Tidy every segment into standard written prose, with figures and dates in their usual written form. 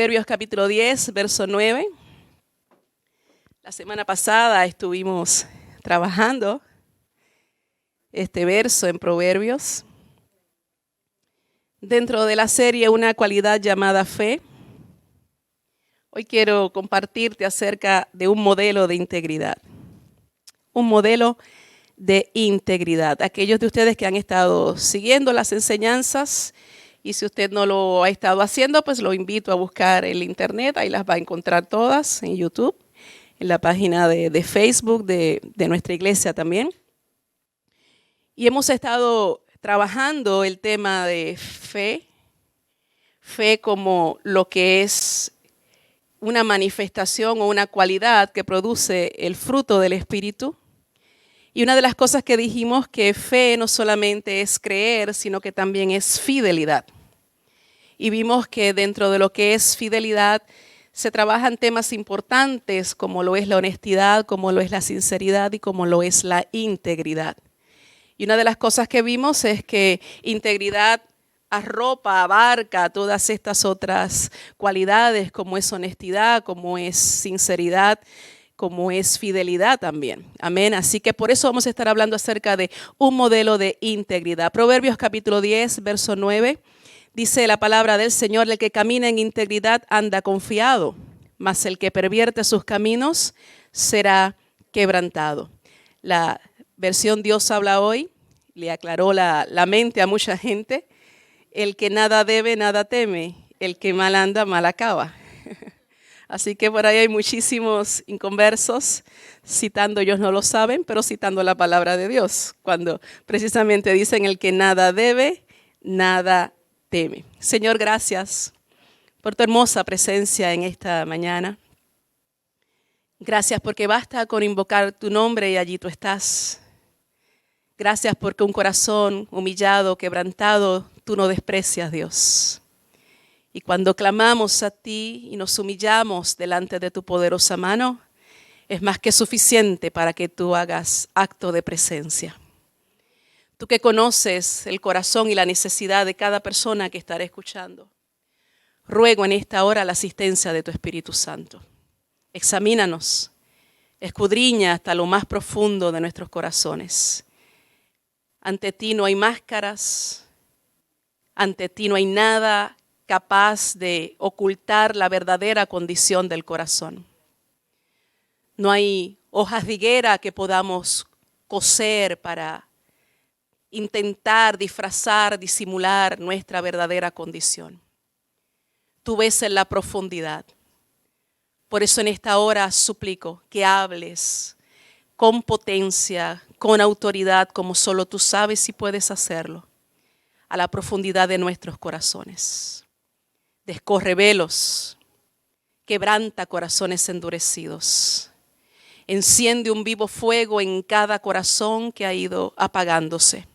Proverbios capítulo 10, verso 9. La semana pasada estuvimos trabajando este verso en Proverbios. Dentro de la serie Una cualidad llamada fe, hoy quiero compartirte acerca de un modelo de integridad. Un modelo de integridad. Aquellos de ustedes que han estado siguiendo las enseñanzas, y si usted no lo ha estado haciendo, pues lo invito a buscar en internet, ahí las va a encontrar todas en YouTube, en la página de Facebook de nuestra iglesia también. Y hemos estado trabajando el tema de fe como lo que es una manifestación o una cualidad que produce el fruto del Espíritu. Y una de las cosas que dijimos que fe no solamente es creer, sino que también es fidelidad. Y vimos que dentro de lo que es fidelidad se trabajan temas importantes como lo es la honestidad, como lo es la sinceridad y como lo es la integridad. Y una de las cosas que vimos es que integridad arropa, abarca todas estas otras cualidades como es honestidad, como es sinceridad, como es fidelidad también. Amén. Así que por eso vamos a estar hablando acerca de un modelo de integridad. Proverbios capítulo 10, verso 9, dice la palabra del Señor: el que camina en integridad anda confiado, mas el que pervierte sus caminos será quebrantado. La versión Dios habla hoy le aclaró la mente a mucha gente. El que nada debe, nada teme. El que mal anda, mal acaba. Así que por ahí hay muchísimos inconversos citando, ellos no lo saben, pero citando la palabra de Dios, cuando precisamente dicen: el que nada debe, nada teme. Señor, gracias por tu hermosa presencia en esta mañana. Gracias porque basta con invocar tu nombre y allí tú estás. Gracias porque un corazón humillado, quebrantado, tú no desprecias, Dios. Y cuando clamamos a ti y nos humillamos delante de tu poderosa mano, es más que suficiente para que tú hagas acto de presencia. Tú que conoces el corazón y la necesidad de cada persona que estará escuchando, ruego en esta hora la asistencia de tu Espíritu Santo. Examínanos, escudriña hasta lo más profundo de nuestros corazones. Ante ti no hay máscaras, ante ti no hay nada capaz de ocultar la verdadera condición del corazón. No hay hojas de higuera que podamos coser para intentar disfrazar, disimular nuestra verdadera condición. Tú ves en la profundidad. Por eso en esta hora suplico que hables con potencia, con autoridad, como solo tú sabes y puedes hacerlo, a la profundidad de nuestros corazones. Descorre velos, quebranta corazones endurecidos. Enciende un vivo fuego en cada corazón que ha ido apagándose.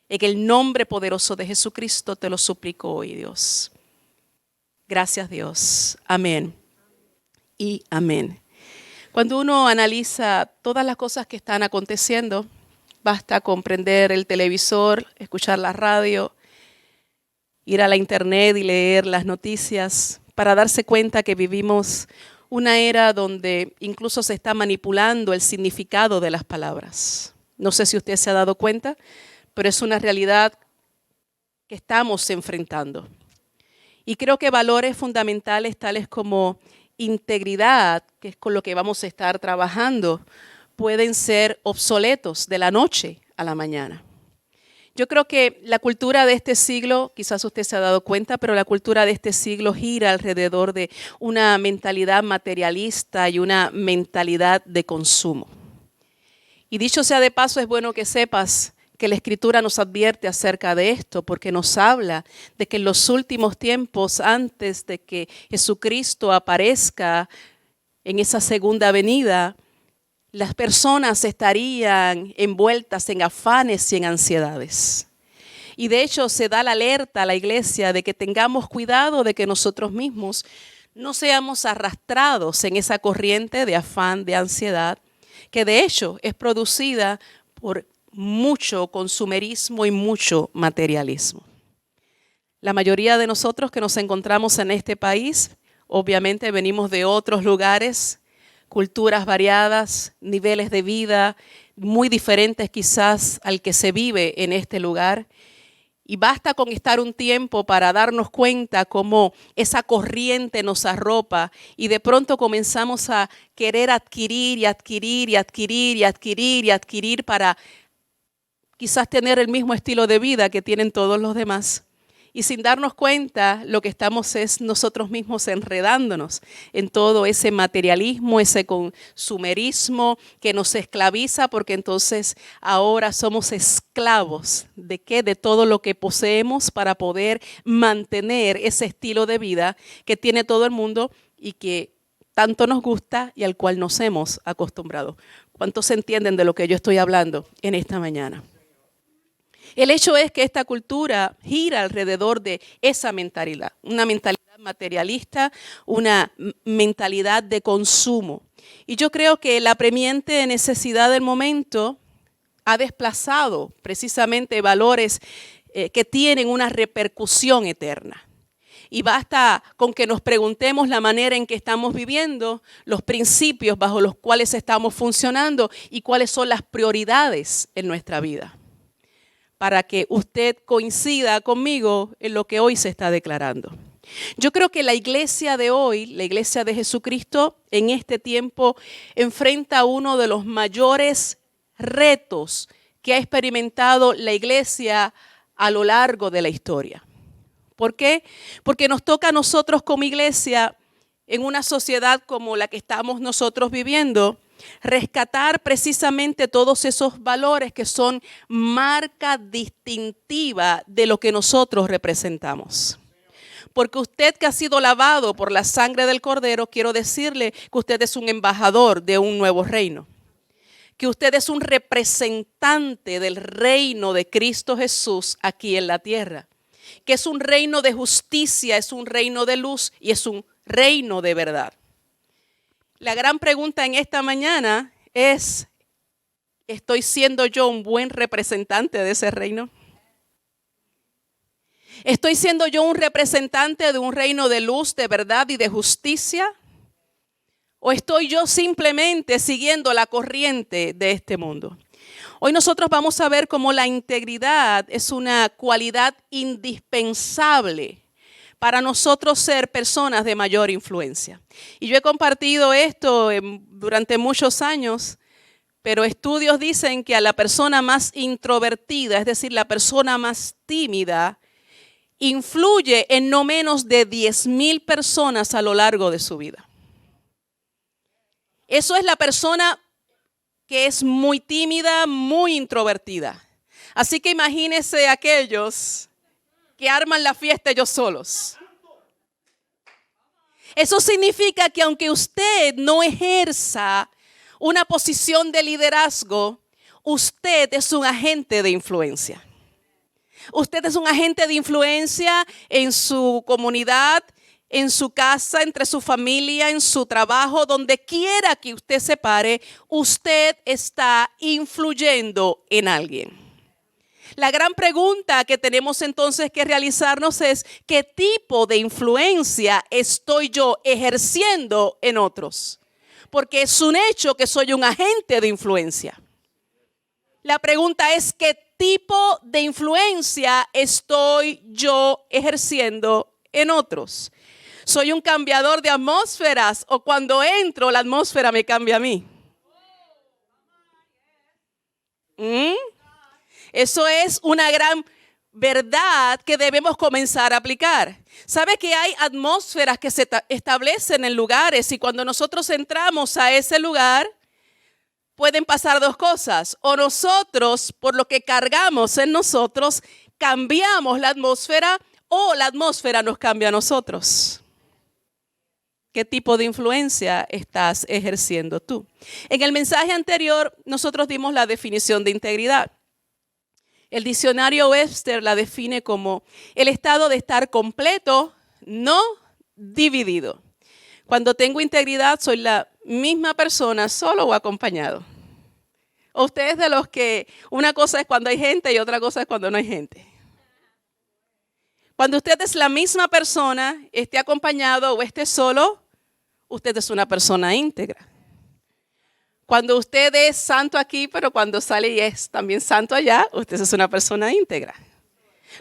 En el nombre poderoso de Jesucristo te lo suplico hoy, Dios. Gracias, Dios. Amén y amén. Cuando uno analiza todas las cosas que están aconteciendo, basta con prender el televisor, escuchar la radio, ir a la internet y leer las noticias para darse cuenta que vivimos una era donde incluso se está manipulando el significado de las palabras. No sé si usted se ha dado cuenta, pero es una realidad que estamos enfrentando. Y creo que valores fundamentales tales como integridad, que es con lo que vamos a estar trabajando, pueden ser obsoletos de la noche a la mañana. Yo creo que la cultura de este siglo, quizás usted se ha dado cuenta, pero la cultura de este siglo gira alrededor de una mentalidad materialista y una mentalidad de consumo. Y dicho sea de paso, es bueno que sepas que la Escritura nos advierte acerca de esto, porque nos habla de que en los últimos tiempos, antes de que Jesucristo aparezca en esa segunda venida, las personas estarían envueltas en afanes y en ansiedades. Y de hecho se da la alerta a la iglesia de que tengamos cuidado de que nosotros mismos no seamos arrastrados en esa corriente de afán, de ansiedad, que de hecho es producida por mucho consumerismo y mucho materialismo. La mayoría de nosotros que nos encontramos en este país, obviamente venimos de otros lugares, culturas variadas, niveles de vida muy diferentes quizás al que se vive en este lugar. Y basta con estar un tiempo para darnos cuenta cómo esa corriente nos arropa y de pronto comenzamos a querer adquirir y adquirir y adquirir y adquirir y adquirir para quizás tener el mismo estilo de vida que tienen todos los demás. Y sin darnos cuenta, lo que estamos es nosotros mismos enredándonos en todo ese materialismo, ese consumerismo que nos esclaviza, porque entonces ahora somos esclavos ¿de qué? De todo lo que poseemos para poder mantener ese estilo de vida que tiene todo el mundo y que tanto nos gusta y al cual nos hemos acostumbrado. ¿Cuántos entienden de lo que yo estoy hablando en esta mañana? El hecho es que esta cultura gira alrededor de esa mentalidad, una mentalidad materialista, una mentalidad de consumo. Y yo creo que la apremiante necesidad del momento ha desplazado precisamente valores que tienen una repercusión eterna. Y basta con que nos preguntemos la manera en que estamos viviendo, los principios bajo los cuales estamos funcionando y cuáles son las prioridades en nuestra vida, para que usted coincida conmigo en lo que hoy se está declarando. Yo creo que la iglesia de hoy, la iglesia de Jesucristo, en este tiempo enfrenta uno de los mayores retos que ha experimentado la iglesia a lo largo de la historia. ¿Por qué? Porque nos toca a nosotros como iglesia, en una sociedad como la que estamos nosotros viviendo, rescatar precisamente todos esos valores que son marca distintiva de lo que nosotros representamos. Porque usted que ha sido lavado por la sangre del Cordero, quiero decirle que usted es un embajador de un nuevo reino. Que usted es un representante del reino de Cristo Jesús aquí en la tierra. Que es un reino de justicia, es un reino de luz y es un reino de verdad. La gran pregunta en esta mañana es, ¿estoy siendo yo un buen representante de ese reino? ¿Estoy siendo yo un representante de un reino de luz, de verdad y de justicia? ¿O estoy yo simplemente siguiendo la corriente de este mundo? Hoy nosotros vamos a ver cómo la integridad es una cualidad indispensable para nosotros ser personas de mayor influencia. Y yo he compartido esto durante muchos años, pero estudios dicen que a la persona más introvertida, es decir, la persona más tímida, influye en no menos de 10,000 personas a lo largo de su vida. Eso es la persona que es muy tímida, muy introvertida. Así que imagínense aquellos que arman la fiesta ellos solos. Eso significa que aunque usted no ejerza una posición de liderazgo, usted es un agente de influencia. Usted es un agente de influencia en su comunidad, en su casa, entre su familia, en su trabajo, donde quiera que usted se pare, usted está influyendo en alguien. La gran pregunta que tenemos entonces que realizarnos es, ¿qué tipo de influencia estoy yo ejerciendo en otros? Porque es un hecho que soy un agente de influencia. La pregunta es, ¿qué tipo de influencia estoy yo ejerciendo en otros? ¿Soy un cambiador de atmósferas o cuando entro la atmósfera me cambia a mí? Eso es una gran verdad que debemos comenzar a aplicar. ¿Sabe que hay atmósferas que se establecen en lugares y cuando nosotros entramos a ese lugar pueden pasar dos cosas? O nosotros, por lo que cargamos en nosotros, cambiamos la atmósfera o la atmósfera nos cambia a nosotros. ¿Qué tipo de influencia estás ejerciendo tú? En el mensaje anterior nosotros dimos la definición de integridad. El diccionario Webster la define como el estado de estar completo, no dividido. Cuando tengo integridad soy la misma persona, solo o acompañado. ¿O ustedes de los que una cosa es cuando hay gente y otra cosa es cuando no hay gente? Cuando usted es la misma persona, esté acompañado o esté solo, usted es una persona íntegra. Cuando usted es santo aquí, pero cuando sale y es también santo allá, usted es una persona íntegra.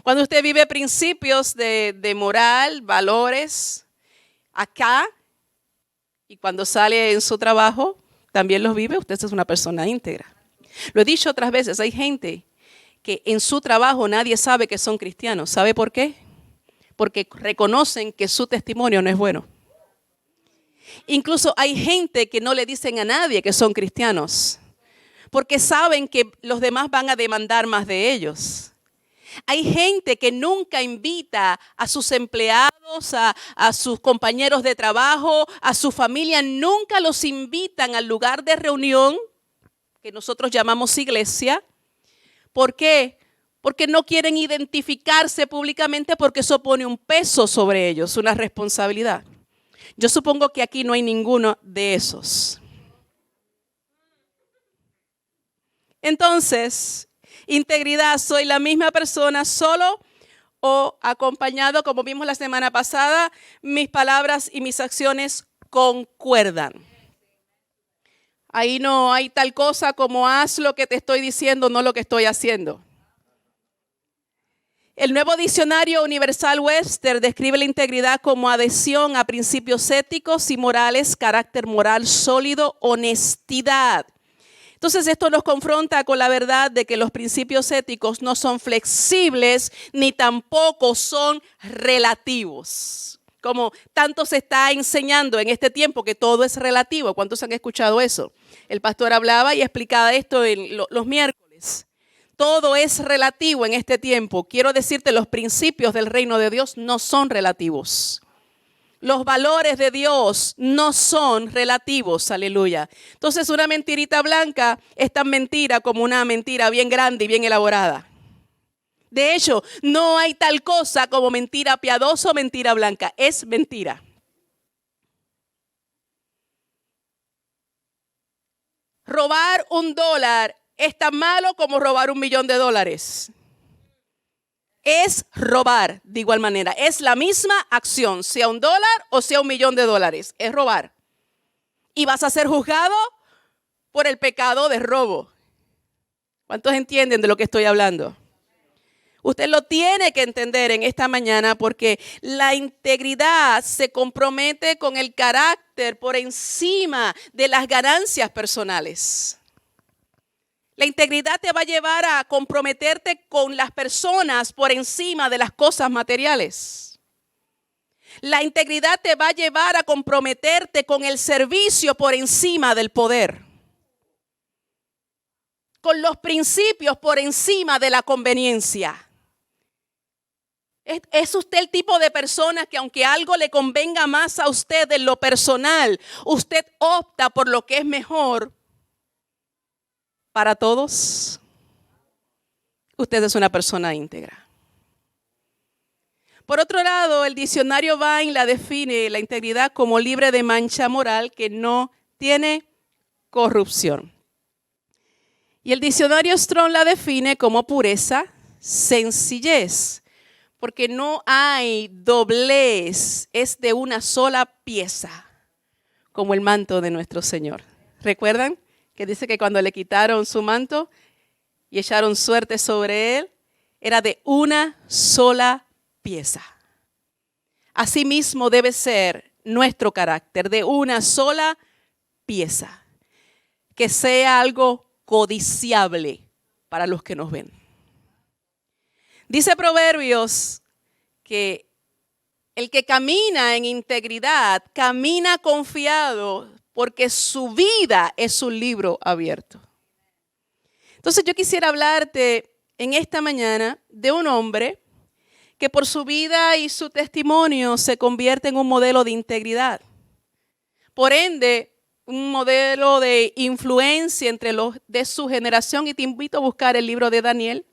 Cuando usted vive principios de moral, valores, acá, y cuando sale en su trabajo, también los vive, usted es una persona íntegra. Lo he dicho otras veces, hay gente que en su trabajo nadie sabe que son cristianos. ¿Sabe por qué? Porque reconocen que su testimonio no es bueno. Incluso hay gente que no le dicen a nadie que son cristianos, porque saben que los demás van a demandar más de ellos. Hay gente que nunca invita a sus empleados, a sus compañeros de trabajo, a su familia, nunca los invitan al lugar de reunión que nosotros llamamos iglesia. ¿Por qué? Porque no quieren identificarse públicamente porque eso pone un peso sobre ellos, una responsabilidad. Yo supongo que aquí no hay ninguno de esos. Entonces, integridad, soy la misma persona solo o acompañado, como vimos la semana pasada, mis palabras y mis acciones concuerdan. Ahí no hay tal cosa como haz lo que te estoy diciendo, no lo que estoy haciendo. El Nuevo Diccionario Universal Webster describe la integridad como adhesión a principios éticos y morales, carácter moral sólido, honestidad. Entonces esto nos confronta con la verdad de que los principios éticos no son flexibles ni tampoco son relativos. Como tanto se está enseñando en este tiempo que todo es relativo. ¿Cuántos han escuchado eso? El pastor hablaba y explicaba esto en los miércoles. Todo es relativo en este tiempo. Quiero decirte, los principios del reino de Dios no son relativos. Los valores de Dios no son relativos, aleluya. Entonces una mentirita blanca es tan mentira como una mentira bien grande y bien elaborada. De hecho, no hay tal cosa como mentira piadosa o mentira blanca. Es mentira. Robar $1 es tan malo como robar $1.000.000. Es robar de igual manera. Es la misma acción, sea $1 o sea $1.000.000. Es robar. Y vas a ser juzgado por el pecado de robo. ¿Cuántos entienden de lo que estoy hablando? Usted lo tiene que entender en esta mañana porque la integridad se compromete con el carácter por encima de las ganancias personales. La integridad te va a llevar a comprometerte con las personas por encima de las cosas materiales. La integridad te va a llevar a comprometerte con el servicio por encima del poder. Con los principios por encima de la conveniencia. ¿Es usted el tipo de persona que aunque algo le convenga más a usted en lo personal, usted opta por lo que es mejor para todos? Usted es una persona íntegra. Por otro lado, el diccionario Vine la define la integridad como libre de mancha moral que no tiene corrupción. Y el diccionario Strong la define como pureza, sencillez, porque no hay doblez, es de una sola pieza, como el manto de nuestro Señor. ¿Recuerdan? Que dice que cuando le quitaron su manto y echaron suerte sobre él, era de una sola pieza. Asimismo debe ser nuestro carácter, de una sola pieza. Que sea algo codiciable para los que nos ven. Dice Proverbios que el que camina en integridad, camina confiado, porque su vida es un libro abierto. Entonces yo quisiera hablarte en esta mañana de un hombre que por su vida y su testimonio se convierte en un modelo de integridad. Por ende, un modelo de influencia entre los de su generación. Y te invito a buscar el libro de Daniel.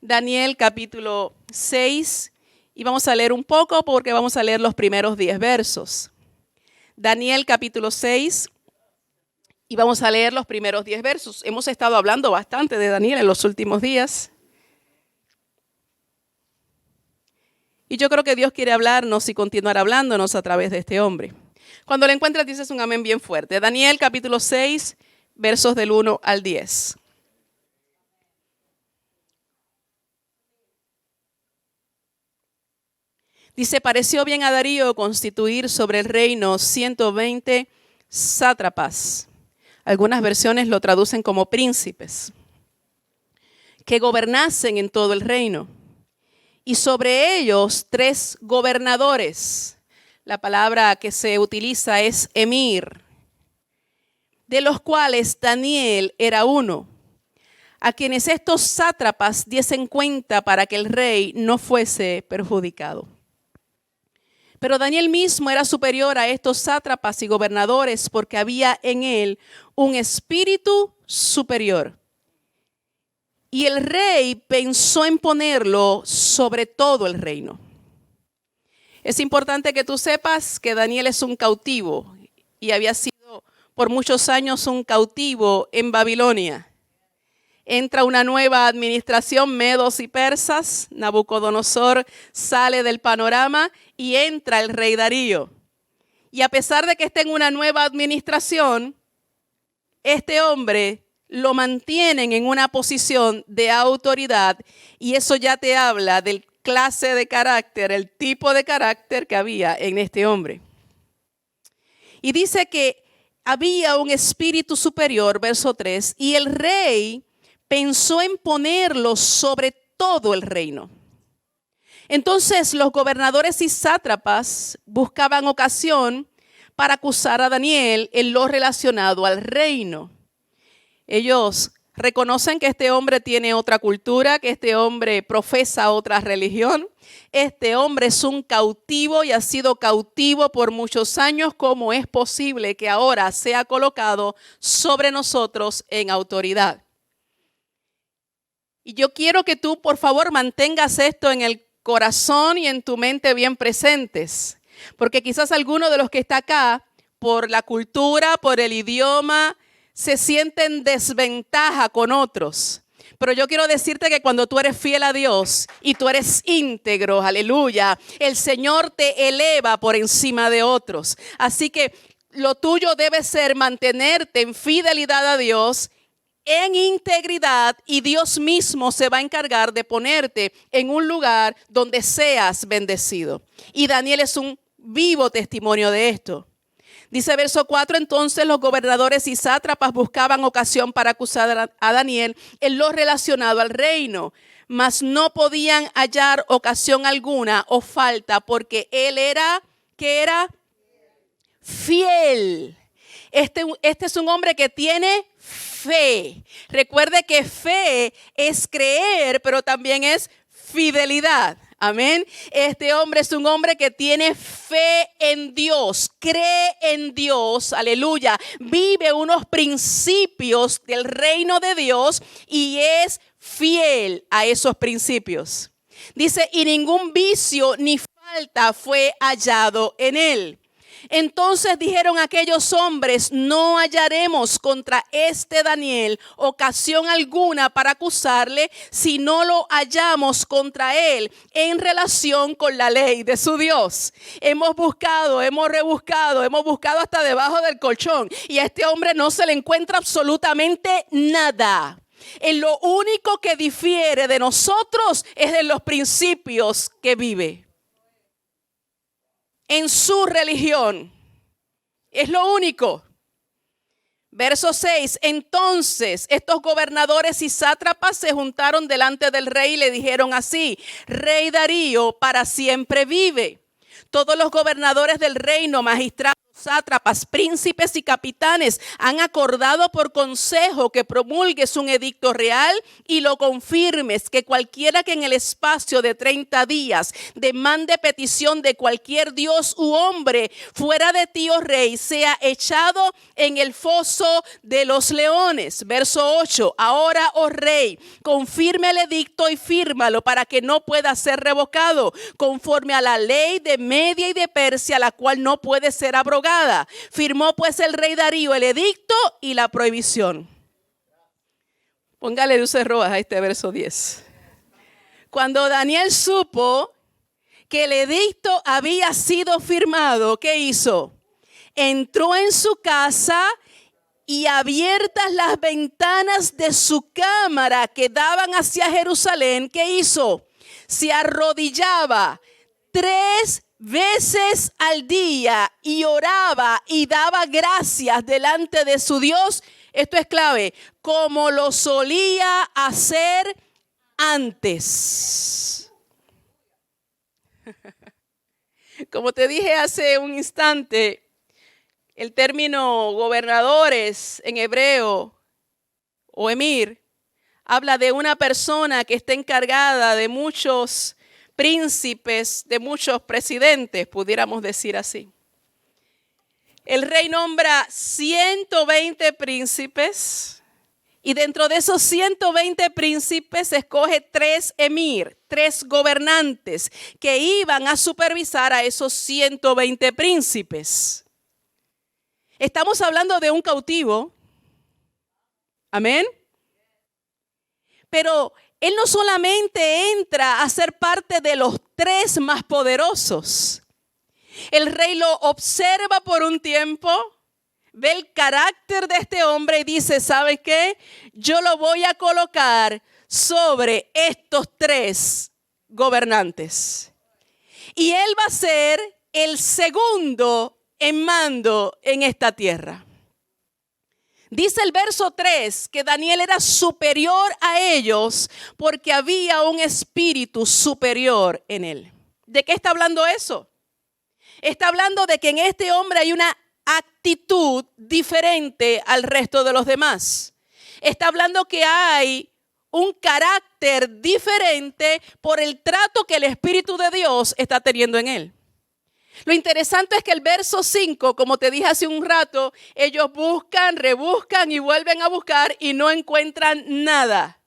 Daniel capítulo 6. Y vamos a leer un poco porque vamos a leer los primeros 10 versos. Daniel capítulo 6 y vamos a leer los primeros 10 versos. Hemos estado hablando bastante de Daniel en los últimos días. Y yo creo que Dios quiere hablarnos y continuar hablándonos a través de este hombre. Cuando lo encuentras, dices un amén bien fuerte. Daniel capítulo 6, versos del 1 al 10. Dice, pareció bien a Darío constituir sobre el reino 120 sátrapas. Algunas versiones lo traducen como príncipes, que gobernasen en todo el reino. Y sobre ellos 3 gobernadores. La palabra que se utiliza es emir, de los cuales Daniel era uno, a quienes estos sátrapas diesen cuenta para que el rey no fuese perjudicado. Pero Daniel mismo era superior a estos sátrapas y gobernadores porque había en él un espíritu superior. Y el rey pensó en ponerlo sobre todo el reino. Es importante que tú sepas que Daniel es un cautivo y había sido por muchos años un cautivo en Babilonia. Entra una nueva administración, medos y persas. Nabucodonosor sale del panorama y entra el rey Darío. Y a pesar de que esté en una nueva administración, este hombre lo mantienen en una posición de autoridad y eso ya te habla del clase de carácter, el tipo de carácter que había en este hombre. Y dice que había un espíritu superior, verso 3, y el rey pensó en ponerlo sobre todo el reino. Entonces los gobernadores y sátrapas buscaban ocasión para acusar a Daniel en lo relacionado al reino. Ellos reconocen que este hombre tiene otra cultura, que este hombre profesa otra religión. Este hombre es un cautivo y ha sido cautivo por muchos años. ¿Cómo es posible que ahora sea colocado sobre nosotros en autoridad? Y yo quiero que tú, por favor, mantengas esto en el corazón y en tu mente bien presentes. Porque quizás alguno de los que está acá, por la cultura, por el idioma, se sienten en desventaja con otros. Pero yo quiero decirte que cuando tú eres fiel a Dios y tú eres íntegro, aleluya, el Señor te eleva por encima de otros. Así que lo tuyo debe ser mantenerte en fidelidad a Dios, en integridad, y Dios mismo se va a encargar de ponerte en un lugar donde seas bendecido. Y Daniel es un vivo testimonio de esto. Dice verso 4, entonces los gobernadores y sátrapas buscaban ocasión para acusar a Daniel en lo relacionado al reino, mas no podían hallar ocasión alguna o falta, porque él era, ¿qué era? Fiel. Este es un hombre que tiene fe. Recuerde que fe es creer, pero también es fidelidad. Amén. Este hombre es un hombre que tiene fe en Dios, cree en Dios, aleluya. Vive unos principios del reino de Dios y es fiel a esos principios. Dice, y ningún vicio ni falta fue hallado en él. Entonces dijeron aquellos hombres, no hallaremos contra este Daniel ocasión alguna para acusarle si no lo hallamos contra él en relación con la ley de su Dios. Hemos buscado, hemos rebuscado, hemos buscado hasta debajo del colchón y a este hombre no se le encuentra absolutamente nada. En lo único que difiere de nosotros es en los principios que vive. En su religión. Es lo único. Verso 6. Entonces estos gobernadores y sátrapas se juntaron delante del rey y le dijeron así: Rey Darío para siempre vive. Todos los gobernadores del reino, magistrados, sátrapas, príncipes y capitanes han acordado por consejo que promulgues un edicto real y lo confirmes, que cualquiera que en el espacio de 30 días demande petición de cualquier dios u hombre fuera de ti, oh rey, sea echado en el foso de los leones. Verso 8. Ahora, oh rey, confirme el edicto y fírmalo para que no pueda ser revocado, conforme a la ley de Media y de Persia, la cual no puede ser abrogada. Firmó pues el rey Darío el edicto y la prohibición. Póngale luces rojas a este verso 10. Cuando Daniel supo que el edicto había sido firmado, ¿qué hizo? Entró en su casa y abiertas las ventanas de su cámara que daban hacia Jerusalén, ¿qué hizo? Se arrodillaba 3 veces al día y oraba y daba gracias delante de su Dios. Esto es clave, como lo solía hacer antes. Como te dije hace un instante, el término gobernadores en hebreo o emir habla de una persona que está encargada de muchos príncipes, de muchos presidentes, pudiéramos decir así. El rey nombra 120 príncipes y dentro de esos 120 príncipes escoge 3 emir, 3 gobernantes que iban a supervisar a esos 120 príncipes. Estamos hablando de un cautivo. Amén. Pero él no solamente entra a ser parte de los 3 más poderosos. El rey lo observa por un tiempo, ve el carácter de este hombre y dice, ¿sabe qué? Yo lo voy a colocar sobre estos 3 gobernantes. Y él va a ser el segundo en mando en esta tierra. Dice el verso 3 que Daniel era superior a ellos porque había un espíritu superior en él. ¿De qué está hablando eso? Está hablando de que en este hombre hay una actitud diferente al resto de los demás. Está hablando que hay un carácter diferente por el trato que el Espíritu de Dios está teniendo en él. Lo interesante es que el verso 5, como te dije hace un rato, ellos buscan, rebuscan y vuelven a buscar y no encuentran nada.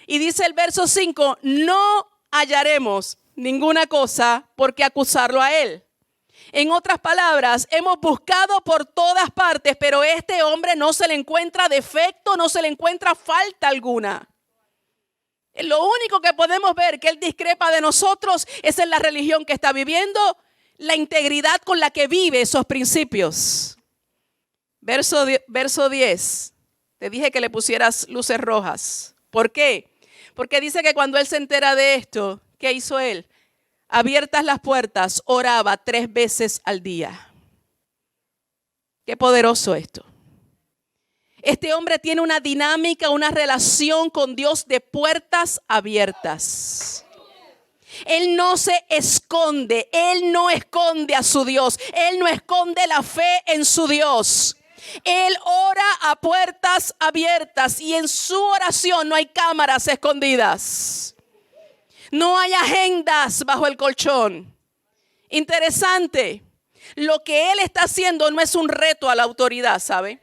Y dice el verso 5, no hallaremos ninguna cosa por qué acusarlo a él. En otras palabras, hemos buscado por todas partes, pero a este hombre no se le encuentra defecto, no se le encuentra falta alguna. Lo único que podemos ver que él discrepa de nosotros es en la religión que está viviendo, la integridad con la que vive esos principios. Verso 10. Te dije que le pusieras luces rojas. ¿Por qué? Porque dice que cuando él se entera de esto, ¿qué hizo él? Abiertas las puertas, oraba 3 veces al día. Qué poderoso esto. Este hombre tiene una dinámica, una relación con Dios de puertas abiertas. Él no se esconde, él no esconde a su Dios, él no esconde la fe en su Dios. Él ora a puertas abiertas y en su oración no hay cámaras escondidas. No hay agendas bajo el colchón. Interesante, lo que él está haciendo no es un reto a la autoridad, ¿sabe?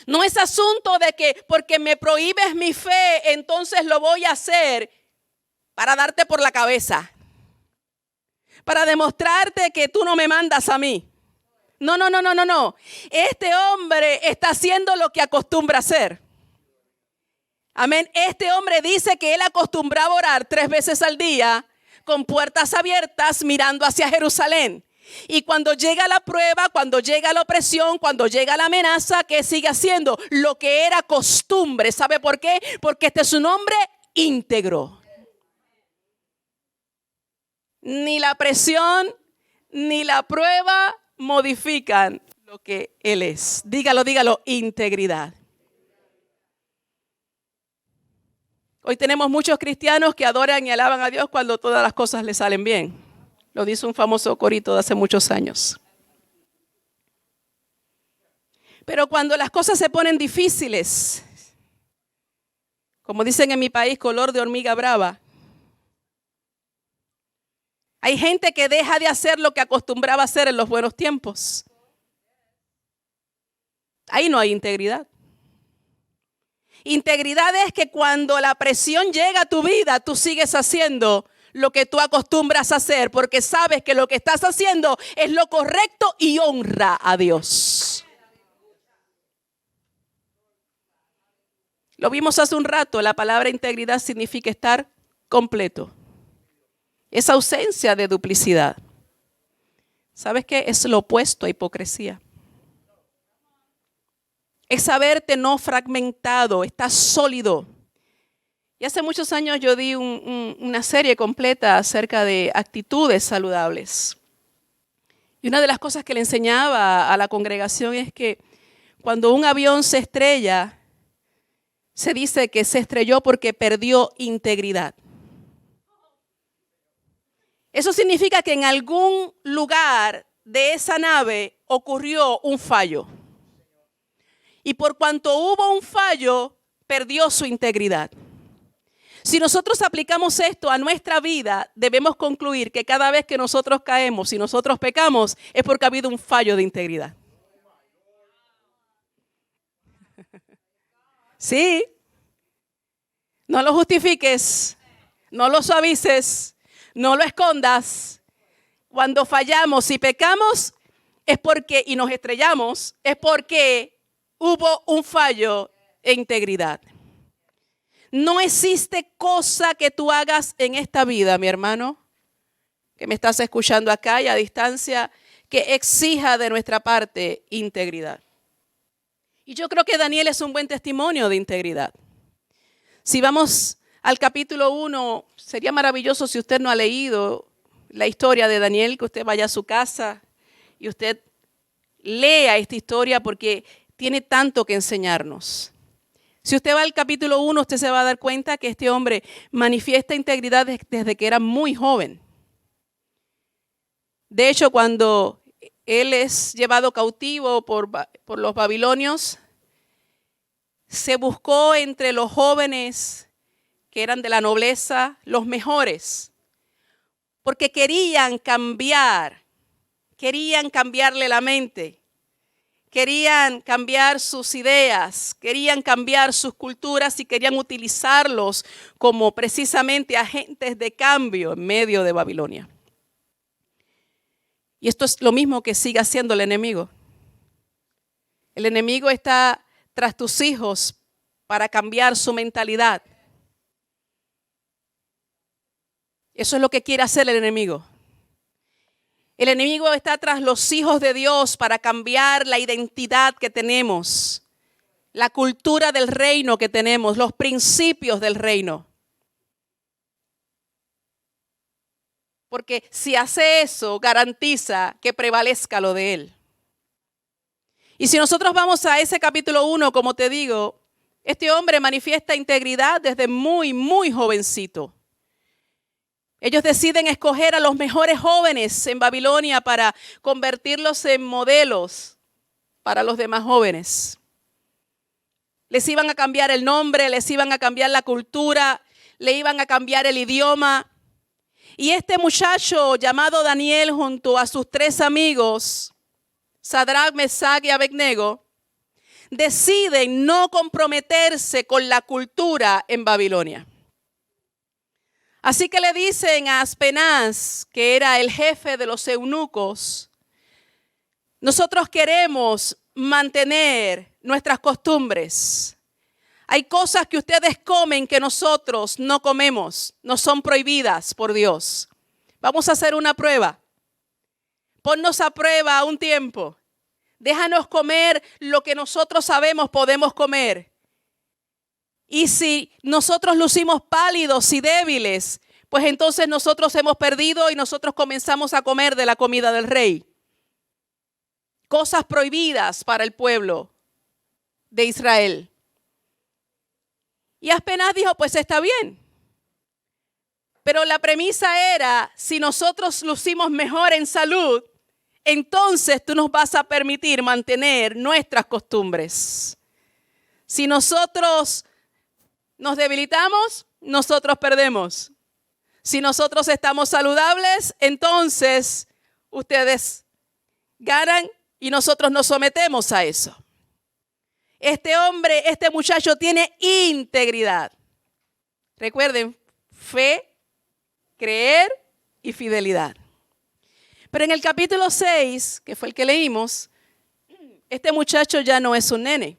No es asunto de que porque me prohíbes mi fe, entonces lo voy a hacer. Para darte por la cabeza. Para demostrarte que tú no me mandas a mí. No. Este hombre está haciendo lo que acostumbra hacer. Amén. Este hombre dice que él acostumbraba orar 3 veces al día con puertas abiertas mirando hacia Jerusalén. Y cuando llega la prueba, cuando llega la opresión, cuando llega la amenaza, ¿qué sigue haciendo? Lo que era costumbre. ¿Sabe por qué? Porque este es un hombre íntegro. Ni la presión, ni la prueba modifican lo que él es. Dígalo, integridad. Hoy tenemos muchos cristianos que adoran y alaban a Dios cuando todas las cosas les salen bien. Lo dice un famoso corito de hace muchos años. Pero cuando las cosas se ponen difíciles, como dicen en mi país, color de hormiga brava, hay gente que deja de hacer lo que acostumbraba a hacer en los buenos tiempos. Ahí no hay integridad. Integridad es que cuando la presión llega a tu vida, tú sigues haciendo lo que tú acostumbras a hacer porque sabes que lo que estás haciendo es lo correcto y honra a Dios. Lo vimos hace un rato, la palabra integridad significa estar completo. Es ausencia de duplicidad. ¿Sabes qué? Es lo opuesto a hipocresía. Es haberte no fragmentado, estás sólido. Y hace muchos años yo di una serie completa acerca de actitudes saludables. Y una de las cosas que le enseñaba a la congregación es que cuando un avión se estrella, se dice que se estrelló porque perdió integridad. Eso significa que en algún lugar de esa nave ocurrió un fallo. Y por cuanto hubo un fallo, perdió su integridad. Si nosotros aplicamos esto a nuestra vida, debemos concluir que cada vez que nosotros caemos y nosotros pecamos, es porque ha habido un fallo de integridad. Sí, no lo justifiques, no lo suavices, no lo escondas. Cuando fallamos y pecamos es porque, y nos estrellamos, es porque hubo un fallo de integridad. No existe cosa que tú hagas en esta vida, mi hermano, que me estás escuchando acá y a distancia, que exija de nuestra parte integridad. Y yo creo que Daniel es un buen testimonio de integridad. Si vamos al capítulo 1, sería maravilloso si usted no ha leído la historia de Daniel, que usted vaya a su casa y usted lea esta historia porque tiene tanto que enseñarnos. Si usted va al capítulo 1, usted se va a dar cuenta que este hombre manifiesta integridad desde que era muy joven. De hecho, cuando él es llevado cautivo por los babilonios, se buscó entre los jóvenes que eran de la nobleza, los mejores, porque querían cambiarle la mente. Querían cambiar sus ideas, querían cambiar sus culturas y querían utilizarlos como precisamente agentes de cambio en medio de Babilonia. Y esto es lo mismo que sigue haciendo el enemigo. El enemigo está tras tus hijos para cambiar su mentalidad. Eso es lo que quiere hacer el enemigo. El enemigo está tras los hijos de Dios para cambiar la identidad que tenemos, la cultura del reino que tenemos, los principios del reino. Porque si hace eso, garantiza que prevalezca lo de él. Y si nosotros vamos a ese capítulo 1, como te digo, este hombre manifiesta integridad desde muy, muy jovencito. Ellos deciden escoger a los mejores jóvenes en Babilonia para convertirlos en modelos para los demás jóvenes. Les iban a cambiar el nombre, les iban a cambiar la cultura, le iban a cambiar el idioma. Y este muchacho llamado Daniel junto a sus 3 amigos, Sadrach, Mesach y Abednego, deciden no comprometerse con la cultura en Babilonia. Así que le dicen a Aspenaz, que era el jefe de los eunucos, nosotros queremos mantener nuestras costumbres. Hay cosas que ustedes comen que nosotros no comemos, no son prohibidas por Dios. Vamos a hacer una prueba. Ponnos a prueba un tiempo. Déjanos comer lo que nosotros sabemos podemos comer. Y si nosotros lucimos pálidos y débiles, pues entonces nosotros hemos perdido y nosotros comenzamos a comer de la comida del rey. Cosas prohibidas para el pueblo de Israel. Y Aspenaz dijo, pues está bien. Pero la premisa era, si nosotros lucimos mejor en salud, entonces tú nos vas a permitir mantener nuestras costumbres. Si nosotros nos debilitamos, nosotros perdemos. Si nosotros estamos saludables, entonces ustedes ganan y nosotros nos sometemos a eso. Este hombre, este muchacho tiene integridad. Recuerden, fe, creer y fidelidad. Pero en el capítulo 6, que fue el que leímos, este muchacho ya no es un nene.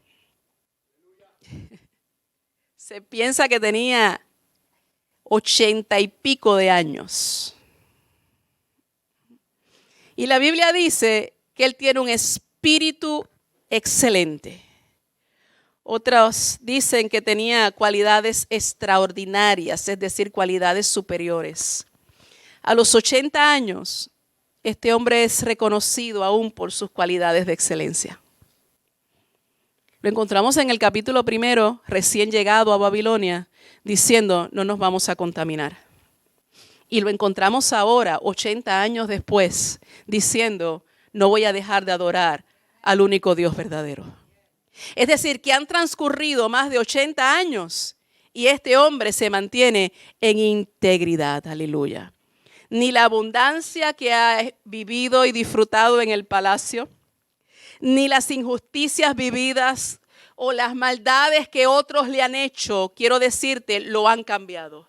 Se piensa que tenía 80 y pico de años. Y la Biblia dice que él tiene un espíritu excelente. Otros dicen que tenía cualidades extraordinarias, es decir, cualidades superiores. A los 80 años, este hombre es reconocido aún por sus cualidades de excelencia. Lo encontramos en el capítulo 1, recién llegado a Babilonia, diciendo, no nos vamos a contaminar. Y lo encontramos ahora, 80 años después, diciendo, no voy a dejar de adorar al único Dios verdadero. Es decir, que han transcurrido más de 80 años y este hombre se mantiene en integridad. Aleluya. Ni la abundancia que ha vivido y disfrutado en el palacio, ni las injusticias vividas o las maldades que otros le han hecho, quiero decirte, lo han cambiado.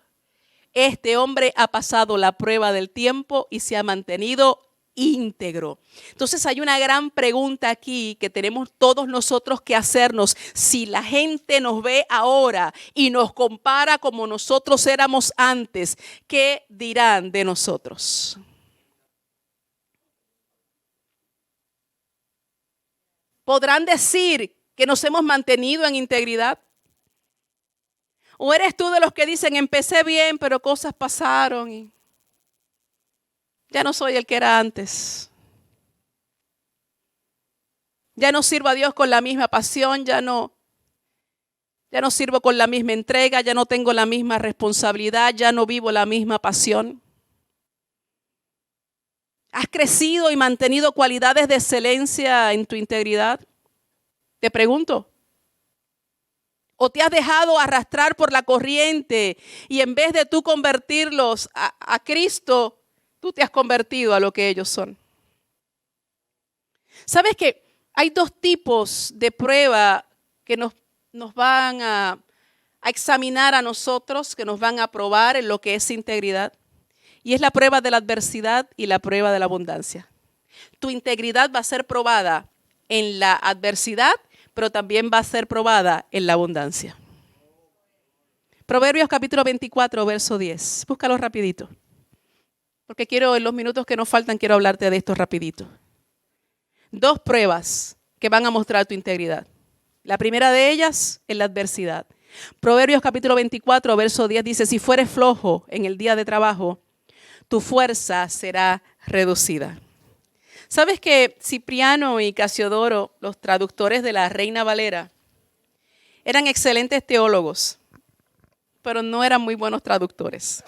Este hombre ha pasado la prueba del tiempo y se ha mantenido íntegro. Entonces hay una gran pregunta aquí que tenemos todos nosotros que hacernos. Si la gente nos ve ahora y nos compara como nosotros éramos antes, ¿qué dirán de nosotros? ¿Podrán decir que nos hemos mantenido en integridad? ¿O eres tú de los que dicen, empecé bien, pero cosas pasaron y ya no soy el que era antes? Ya no sirvo a Dios con la misma pasión, ya no sirvo con la misma entrega, ya no tengo la misma responsabilidad, ya no vivo la misma pasión. ¿Has crecido y mantenido cualidades de excelencia en tu integridad? Te pregunto. ¿O te has dejado arrastrar por la corriente y en vez de tú convertirlos a Cristo, tú te has convertido a lo que ellos son? ¿Sabes que hay dos tipos de prueba que nos van a examinar a nosotros, que nos van a probar en lo que es integridad? Y es la prueba de la adversidad y la prueba de la abundancia. Tu integridad va a ser probada en la adversidad, pero también va a ser probada en la abundancia. Proverbios capítulo 24, verso 10. Búscalo rapidito. Porque en los minutos que nos faltan, quiero hablarte de esto rapidito. Dos pruebas que van a mostrar tu integridad. La primera de ellas es la adversidad. Proverbios capítulo 24, verso 10 dice, si fueres flojo en el día de trabajo, tu fuerza será reducida. ¿Sabes que Cipriano y Casiodoro, los traductores de la Reina Valera, eran excelentes teólogos, pero no eran muy buenos traductores?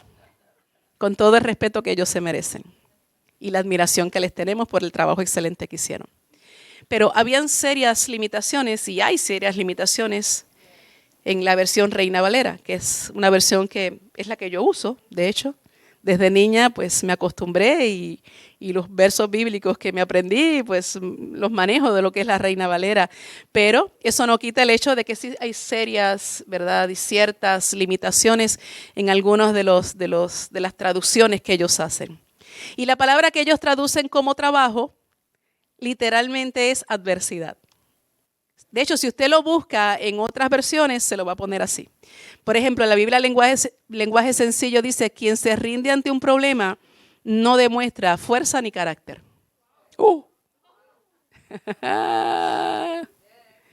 Con todo el respeto que ellos se merecen y la admiración que les tenemos por el trabajo excelente que hicieron. Pero habían serias limitaciones y hay serias limitaciones en la versión Reina Valera, que es una versión que es la que yo uso, de hecho. Desde niña pues me acostumbré y los versos bíblicos que me aprendí pues los manejo de lo que es la Reina Valera. Pero eso no quita el hecho de que sí hay serias, ¿verdad? Y ciertas limitaciones en algunos de las traducciones que ellos hacen. Y la palabra que ellos traducen como trabajo literalmente es adversidad. De hecho, si usted lo busca en otras versiones, se lo va a poner así. Por ejemplo, en la Biblia lenguaje sencillo dice, quien se rinde ante un problema no demuestra fuerza ni carácter.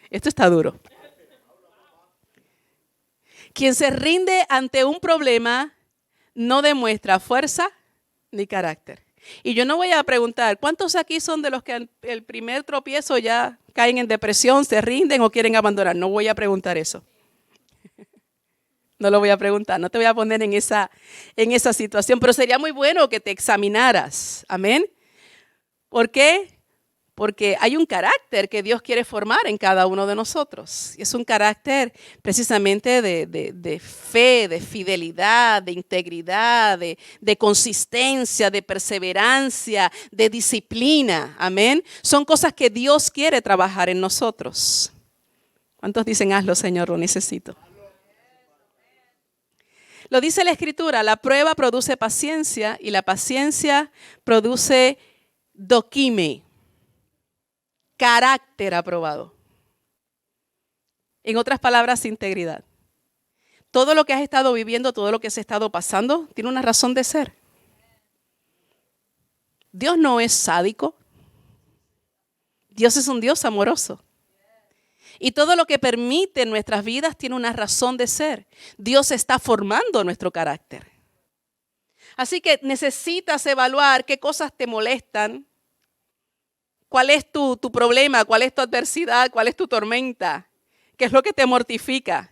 Esto está duro. Quien se rinde ante un problema no demuestra fuerza ni carácter. Y yo no voy a preguntar, ¿cuántos aquí son de los que el primer tropiezo ya caen en depresión, se rinden o quieren abandonar? No voy a preguntar eso. No lo voy a preguntar, no te voy a poner en esa situación, pero sería muy bueno que te examinaras. Amén. ¿Por qué? Porque hay un carácter que Dios quiere formar en cada uno de nosotros. Y es un carácter precisamente de fe, de fidelidad, de integridad, de consistencia, de perseverancia, de disciplina. Amén. Son cosas que Dios quiere trabajar en nosotros. ¿Cuántos dicen, hazlo, Señor, lo necesito? Lo dice la Escritura, la prueba produce paciencia y la paciencia produce doquime. Carácter aprobado. En otras palabras, integridad. Todo lo que has estado viviendo, todo lo que has estado pasando, tiene una razón de ser. Dios no es sádico. Dios es un Dios amoroso. Y todo lo que permite en nuestras vidas tiene una razón de ser. Dios está formando nuestro carácter. Así que necesitas evaluar qué cosas te molestan, cuál es tu problema, cuál es tu adversidad, cuál es tu tormenta, qué es lo que te mortifica.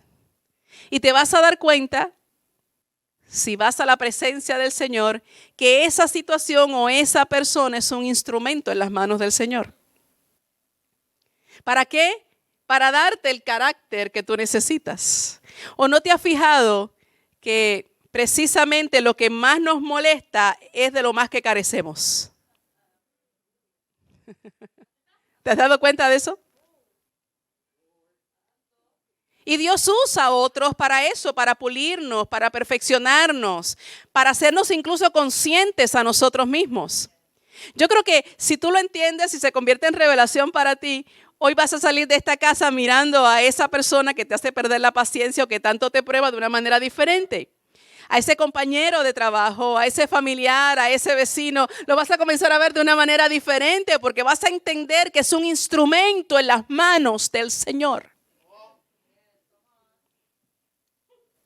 Y te vas a dar cuenta, si vas a la presencia del Señor, que esa situación o esa persona es un instrumento en las manos del Señor. ¿Para qué? Para darte el carácter que tú necesitas. ¿O no te has fijado que precisamente lo que más nos molesta es de lo más que carecemos? ¿Te has dado cuenta de eso? Y Dios usa a otros para eso, para pulirnos, para perfeccionarnos, para hacernos incluso conscientes a nosotros mismos. Yo creo que si tú lo entiendes y se convierte en revelación para ti, hoy vas a salir de esta casa mirando a esa persona que te hace perder la paciencia o que tanto te prueba de una manera diferente. A ese compañero de trabajo, a ese familiar, a ese vecino, lo vas a comenzar a ver de una manera diferente porque vas a entender que es un instrumento en las manos del Señor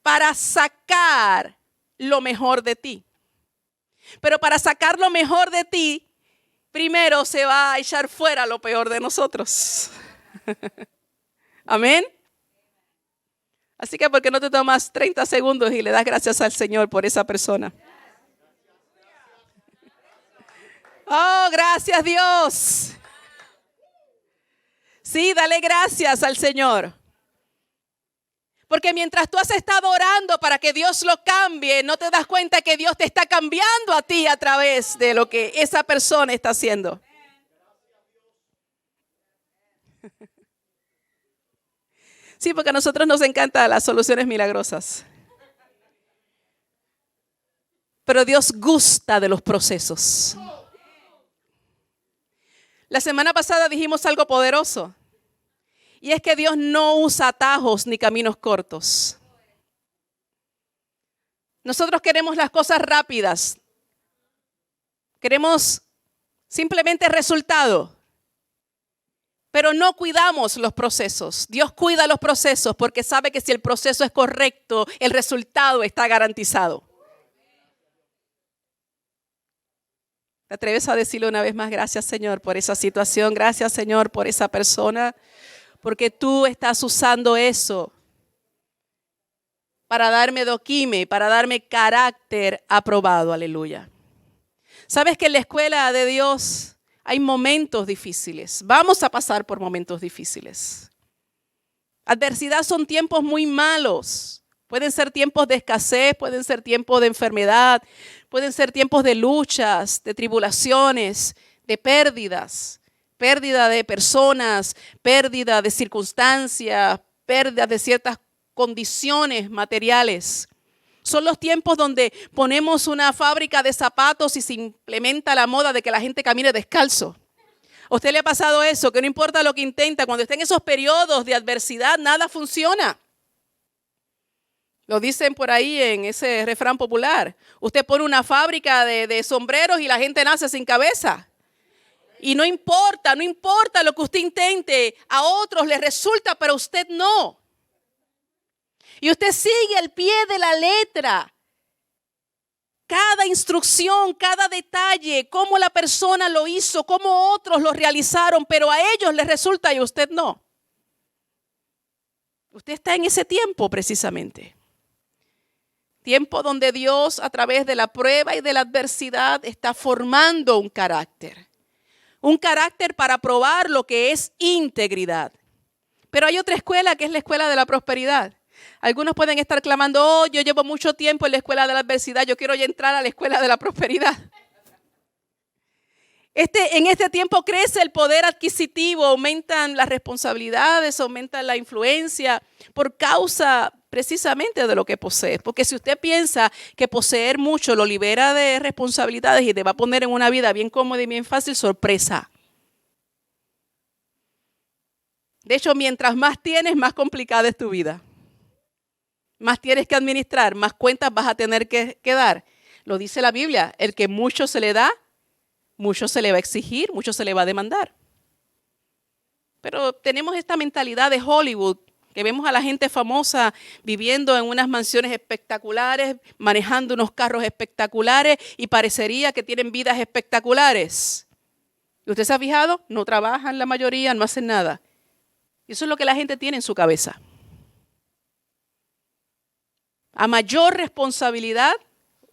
para sacar lo mejor de ti. Pero para sacar lo mejor de ti, primero se va a echar fuera lo peor de nosotros. Amén. Así que ¿por qué no te tomas 30 segundos y le das gracias al Señor por esa persona? Oh, gracias Dios. Sí, dale gracias al Señor. Porque mientras tú has estado orando para que Dios lo cambie, no te das cuenta que Dios te está cambiando a ti a través de lo que esa persona está haciendo. Sí, porque a nosotros nos encantan las soluciones milagrosas. Pero Dios gusta de los procesos. La semana pasada dijimos algo poderoso. Y es que Dios no usa atajos ni caminos cortos. Nosotros queremos las cosas rápidas. Queremos simplemente resultado. Pero no cuidamos los procesos. Dios cuida los procesos porque sabe que si el proceso es correcto, el resultado está garantizado. ¿Te atreves a decirle una vez más gracias, Señor, por esa situación? Gracias, Señor, por esa persona. Porque tú estás usando eso para darme doquime, para darme carácter aprobado. Aleluya. ¿Sabes que en la escuela de Dios hay momentos difíciles? Vamos a pasar por momentos difíciles. Adversidad son tiempos muy malos. Pueden ser tiempos de escasez, pueden ser tiempos de enfermedad, pueden ser tiempos de luchas, de tribulaciones, de pérdidas. Pérdida de personas, pérdida de circunstancias, pérdida de ciertas condiciones materiales. Son los tiempos donde ponemos una fábrica de zapatos y se implementa la moda de que la gente camine descalzo. ¿A usted le ha pasado eso? Que no importa lo que intenta, cuando está en esos periodos de adversidad, nada funciona. Lo dicen por ahí en ese refrán popular. Usted pone una fábrica de sombreros y la gente nace sin cabeza. Y no importa lo que usted intente, a otros les resulta, pero a usted no. Y usted sigue al pie de la letra. Cada instrucción, cada detalle, cómo la persona lo hizo, cómo otros lo realizaron, pero a ellos les resulta y a usted no. Usted está en ese tiempo precisamente. Tiempo donde Dios a través de la prueba y de la adversidad está formando un carácter. Un carácter para probar lo que es integridad. Pero hay otra escuela que es la escuela de la prosperidad. Algunos pueden estar clamando, oh, yo llevo mucho tiempo en la escuela de la adversidad, yo quiero ya entrar a la escuela de la prosperidad. En este tiempo crece el poder adquisitivo, aumentan las responsabilidades, aumenta la influencia por causa precisamente de lo que posee. Porque si usted piensa que poseer mucho lo libera de responsabilidades y te va a poner en una vida bien cómoda y bien fácil, sorpresa. De hecho, mientras más tienes, más complicada es tu vida. Más tienes que administrar, más cuentas vas a tener que dar. Lo dice la Biblia, el que mucho se le da, mucho se le va a exigir, mucho se le va a demandar. Pero tenemos esta mentalidad de Hollywood, que vemos a la gente famosa viviendo en unas mansiones espectaculares, manejando unos carros espectaculares y parecería que tienen vidas espectaculares. ¿Y usted se ha fijado? No trabajan la mayoría, no hacen nada. Y eso es lo que la gente tiene en su cabeza. A mayor responsabilidad,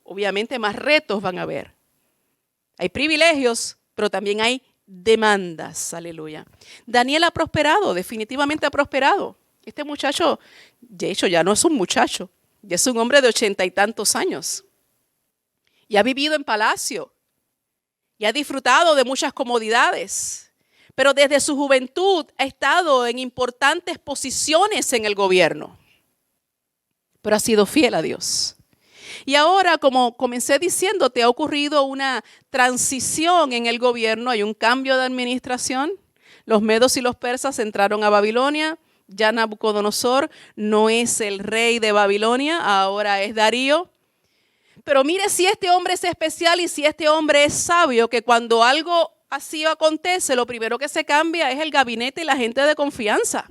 obviamente más retos van a haber. Hay privilegios, pero también hay demandas. Aleluya. Daniel ha prosperado, definitivamente ha prosperado. Este muchacho, de hecho, ya no es un muchacho, ya es un hombre de 80 y tantos años. Y ha vivido en palacio. Y ha disfrutado de muchas comodidades. Pero desde su juventud ha estado en importantes posiciones en el gobierno. Pero ha sido fiel a Dios. Y ahora, como comencé diciendo, te ha ocurrido una transición en el gobierno. Hay un cambio de administración. Los medos y los persas entraron a Babilonia. Ya Nabucodonosor no es el rey de Babilonia, ahora es Darío. Pero mire si este hombre es especial y si este hombre es sabio, que cuando algo así acontece, lo primero que se cambia es el gabinete y la gente de confianza.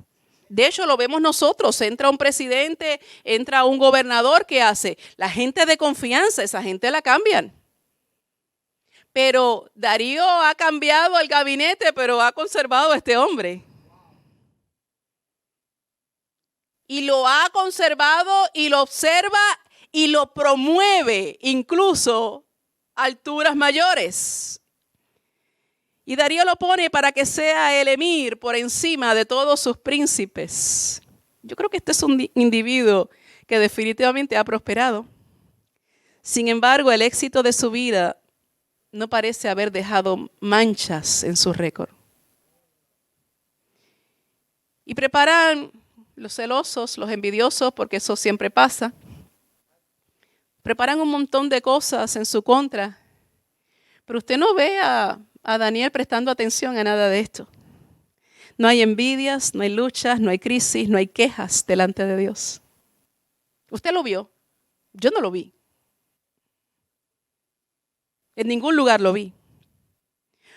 De hecho, lo vemos nosotros, entra un presidente, entra un gobernador, ¿qué hace? La gente de confianza, esa gente la cambian. Pero Darío ha cambiado el gabinete, pero ha conservado a este hombre. Y lo ha conservado y lo observa y lo promueve incluso a alturas mayores. Y Darío lo pone para que sea el emir por encima de todos sus príncipes. Yo creo que este es un individuo que definitivamente ha prosperado. Sin embargo, el éxito de su vida no parece haber dejado manchas en su récord. Y preparan los celosos, los envidiosos, porque eso siempre pasa. Preparan un montón de cosas en su contra. Pero usted no ve a Daniel prestando atención a nada de esto. No hay envidias, no hay luchas, no hay crisis, no hay quejas delante de Dios. ¿Usted lo vio? Yo no lo vi. En ningún lugar lo vi.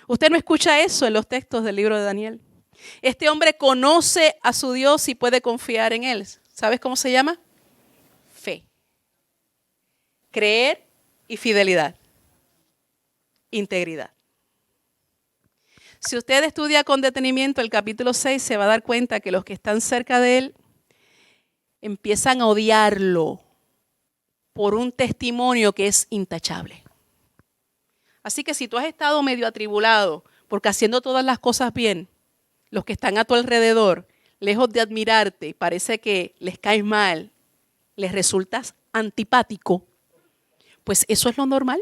Usted no escucha eso en los textos del libro de Daniel. Este hombre conoce a su Dios y puede confiar en él. ¿Sabes cómo se llama? Fe. Creer y fidelidad. Integridad. Si usted estudia con detenimiento el capítulo 6, se va a dar cuenta que los que están cerca de él empiezan a odiarlo por un testimonio que es intachable. Así que si tú has estado medio atribulado porque haciendo todas las cosas bien, los que están a tu alrededor, lejos de admirarte, parece que les caes mal, les resultas antipático, pues eso es lo normal.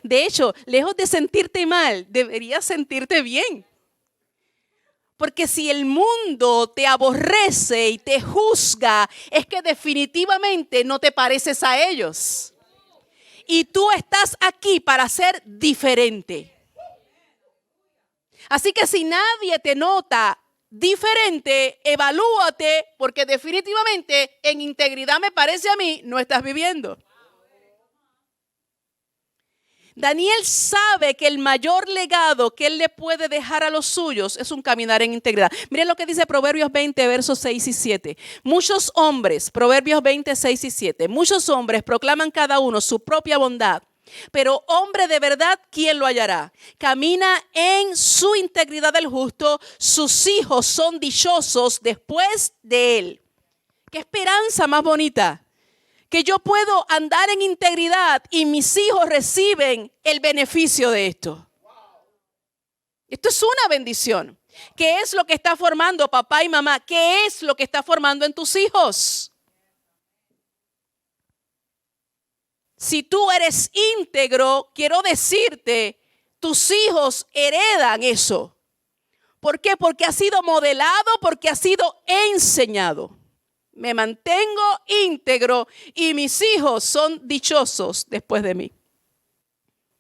De hecho, lejos de sentirte mal, deberías sentirte bien. Porque si el mundo te aborrece y te juzga, es que definitivamente no te pareces a ellos. Y tú estás aquí para ser diferente. Así que si nadie te nota diferente, evalúate, porque definitivamente en integridad, me parece a mí, no estás viviendo. Daniel sabe que el mayor legado que él le puede dejar a los suyos es un caminar en integridad. Miren lo que dice Proverbios 20, versos 6 y 7. Muchos hombres, Proverbios 20, 6 y 7, muchos hombres proclaman cada uno su propia bondad, pero hombre de verdad, ¿quién lo hallará? Camina en su integridad el justo, sus hijos son dichosos después de él. ¡Qué esperanza más bonita! Que yo puedo andar en integridad y mis hijos reciben el beneficio de esto. Esto es una bendición. ¿Qué es lo que está formando papá y mamá? ¿Qué es lo que está formando en tus hijos? Si tú eres íntegro, quiero decirte, tus hijos heredan eso. ¿Por qué? Porque ha sido modelado, porque ha sido enseñado. Me mantengo íntegro y mis hijos son dichosos después de mí.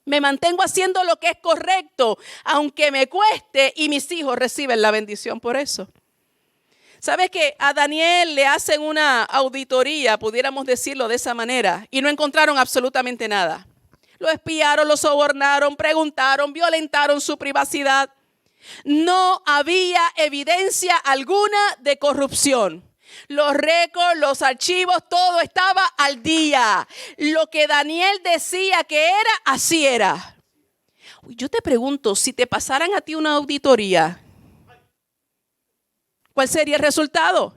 Me mantengo haciendo lo que es correcto, aunque me cueste, y mis hijos reciben la bendición por eso. ¿Sabes que a Daniel le hacen una auditoría, pudiéramos decirlo de esa manera, y no encontraron absolutamente nada? Lo espiaron, lo sobornaron, preguntaron, violentaron su privacidad. No había evidencia alguna de corrupción. Los récords, los archivos, todo estaba al día. Lo que Daniel decía que era, así era. Yo te pregunto, si te pasaran a ti una auditoría, ¿cuál sería el resultado?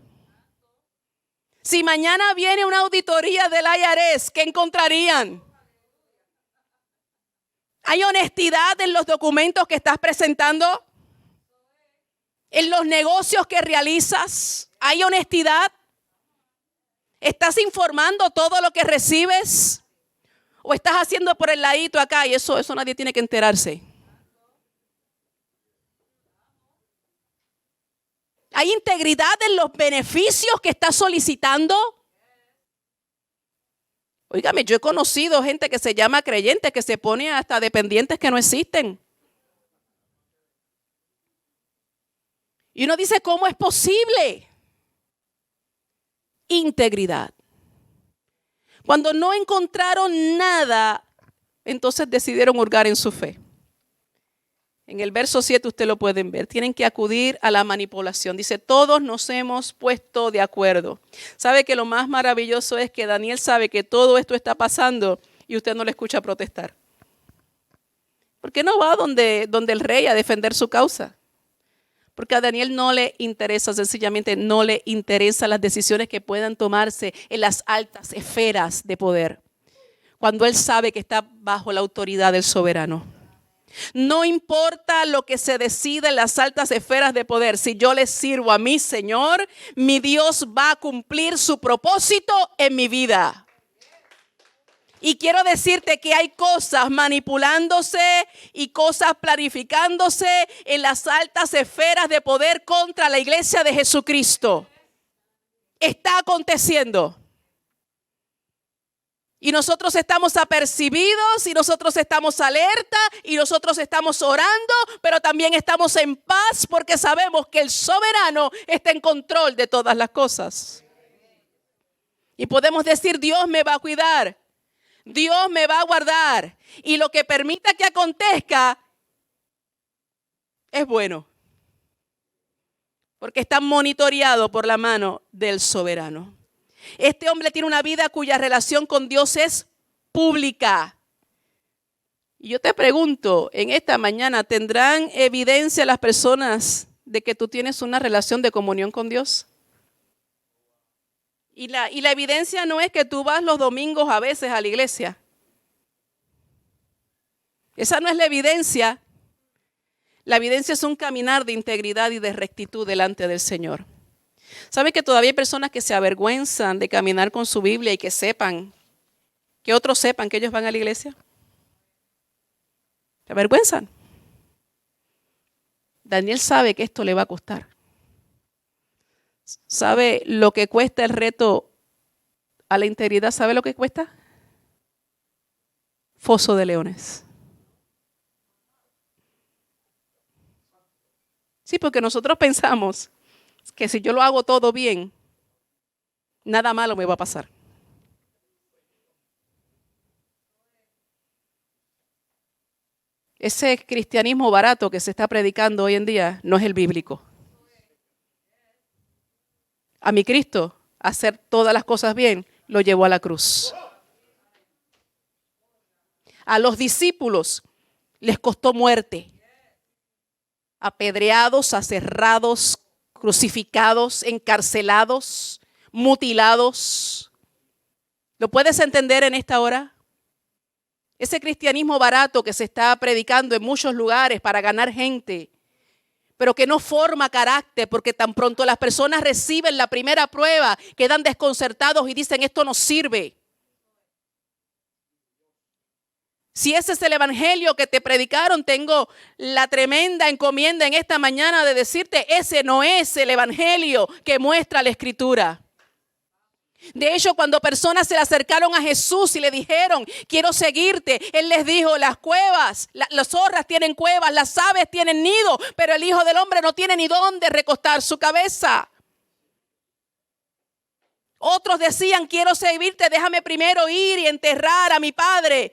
Si mañana viene una auditoría del IRS, ¿qué encontrarían? ¿Hay honestidad en los documentos que estás presentando? ¿En los negocios que realizas? ¿Hay honestidad? ¿Estás informando todo lo que recibes? ¿O estás haciendo por el ladito acá y eso nadie tiene que enterarse? ¿Hay integridad en los beneficios que estás solicitando? Óigame, yo he conocido gente que se llama creyente, que se pone hasta dependientes que no existen. Y uno dice, ¿cómo es posible? Integridad. Cuando no encontraron nada, entonces decidieron hurgar en su fe. En el verso 7 ustedes lo pueden ver. Tienen que acudir a la manipulación. Dice, todos nos hemos puesto de acuerdo. ¿Sabe que lo más maravilloso es que Daniel sabe que todo esto está pasando y usted no le escucha protestar? ¿Por qué no va donde el rey a defender su causa? Porque a Daniel no le interesa, sencillamente no le interesan las decisiones que puedan tomarse en las altas esferas de poder, cuando él sabe que está bajo la autoridad del soberano. No importa lo que se decida en las altas esferas de poder, si yo le sirvo a mi Señor, mi Dios va a cumplir su propósito en mi vida. Y quiero decirte que hay cosas manipulándose y cosas planificándose en las altas esferas de poder contra la iglesia de Jesucristo. Está aconteciendo. Y nosotros estamos apercibidos y nosotros estamos alerta y nosotros estamos orando, pero también estamos en paz porque sabemos que el soberano está en control de todas las cosas. Y podemos decir, Dios me va a cuidar. Dios me va a guardar y lo que permita que acontezca es bueno, porque está monitoreado por la mano del soberano. Este hombre tiene una vida cuya relación con Dios es pública. Y yo te pregunto, en esta mañana, ¿tendrán evidencia las personas de que tú tienes una relación de comunión con Dios? Y la evidencia no es que tú vas los domingos a veces a la iglesia. Esa no es la evidencia. La evidencia es un caminar de integridad y de rectitud delante del Señor. ¿Sabe que todavía hay personas que se avergüenzan de caminar con su Biblia y que otros sepan que ellos van a la iglesia? Se avergüenzan. Daniel sabe que esto le va a costar. ¿Sabe lo que cuesta el reto a la integridad? ¿Sabe lo que cuesta? Foso de leones. Sí, porque nosotros pensamos que si yo lo hago todo bien, nada malo me va a pasar. Ese cristianismo barato que se está predicando hoy en día no es el bíblico. A mi Cristo, hacer todas las cosas bien, lo llevó a la cruz. A los discípulos les costó muerte. Apedreados, aserrados, crucificados, encarcelados, mutilados. ¿Lo puedes entender en esta hora? Ese cristianismo barato que se está predicando en muchos lugares para ganar gente, pero que no forma carácter, porque tan pronto las personas reciben la primera prueba, quedan desconcertados y dicen, esto no sirve. Si ese es el evangelio que te predicaron, tengo la tremenda encomienda en esta mañana de decirte, ese no es el evangelio que muestra la Escritura. De hecho, cuando personas se le acercaron a Jesús y le dijeron, quiero seguirte, Él les dijo, las cuevas, las zorras tienen cuevas, las aves tienen nido, pero el Hijo del Hombre no tiene ni dónde recostar su cabeza. Otros decían, quiero servirte, déjame primero ir y enterrar a mi padre.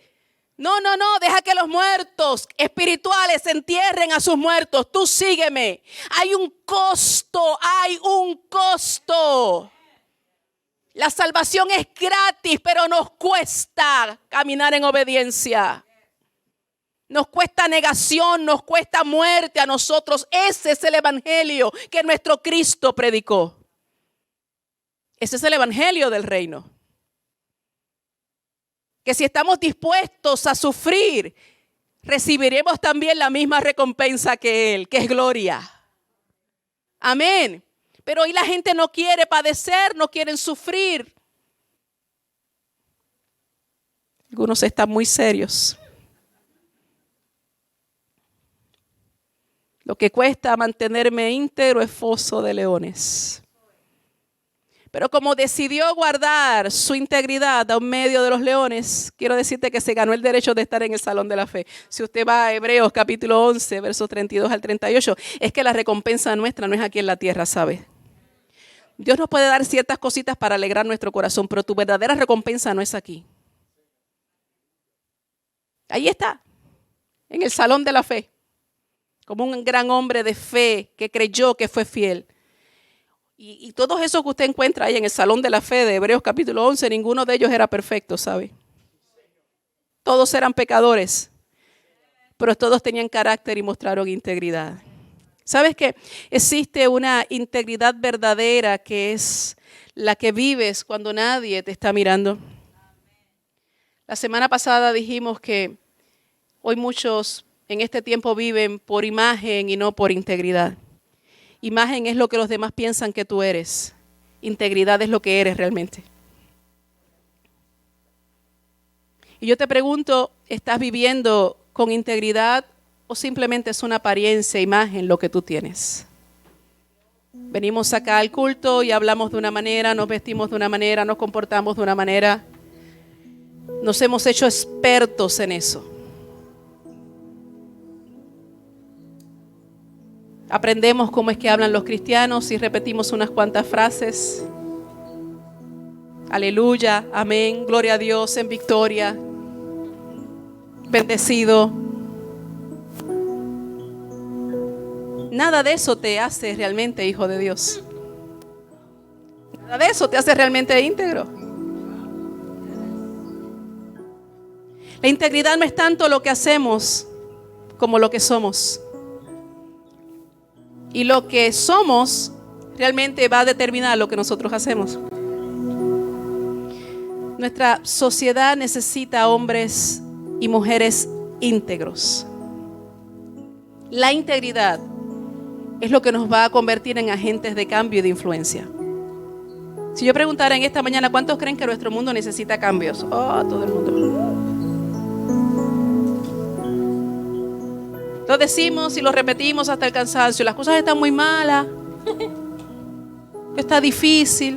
No, no, no, deja que los muertos espirituales entierren a sus muertos. Tú sígueme. Hay un costo, hay un costo. La salvación es gratis, pero nos cuesta caminar en obediencia. Nos cuesta negación, nos cuesta muerte a nosotros. Ese es el evangelio que nuestro Cristo predicó. Ese es el evangelio del reino. Que si estamos dispuestos a sufrir, recibiremos también la misma recompensa que Él, que es gloria. Amén. Pero hoy la gente no quiere padecer, no quieren sufrir. Algunos están muy serios. Lo que cuesta mantenerme íntegro es foso de leones. Pero como decidió guardar su integridad en medio de los leones, quiero decirte que se ganó el derecho de estar en el salón de la fe. Si usted va a Hebreos capítulo 11, versos 32 al 38, es que la recompensa nuestra no es aquí en la tierra, ¿sabes? Dios nos puede dar ciertas cositas para alegrar nuestro corazón, pero tu verdadera recompensa no es aquí. Ahí está, en el salón de la fe, como un gran hombre de fe que creyó, que fue fiel. Y todos esos que usted encuentra ahí en el salón de la fe de Hebreos capítulo 11, ninguno de ellos era perfecto, ¿sabe? Todos eran pecadores, pero todos tenían carácter y mostraron integridad. ¿Sabes que existe una integridad verdadera que es la que vives cuando nadie te está mirando? La semana pasada dijimos que hoy muchos en este tiempo viven por imagen y no por integridad. Imagen es lo que los demás piensan que tú eres. Integridad es lo que eres realmente. Y yo te pregunto, ¿estás viviendo con integridad o simplemente es una apariencia, imagen lo que tú tienes? Venimos acá al culto y hablamos de una manera, nos vestimos de una manera, nos comportamos de una manera. Nos hemos hecho expertos en eso. Aprendemos cómo es que hablan los cristianos y repetimos unas cuantas frases. Aleluya, amén, gloria a Dios, en victoria, bendecido. Nada de eso te hace realmente hijo de Dios. Nada de eso te hace realmente íntegro. La integridad no es tanto lo que hacemos como lo que somos. Y lo que somos realmente va a determinar lo que nosotros hacemos. Nuestra sociedad necesita hombres y mujeres íntegros. La integridad es lo que nos va a convertir en agentes de cambio y de influencia. Si yo preguntara en esta mañana, ¿cuántos creen que nuestro mundo necesita cambios? Oh, todo el mundo. Lo decimos y lo repetimos hasta el cansancio. Las cosas están muy malas. Está difícil.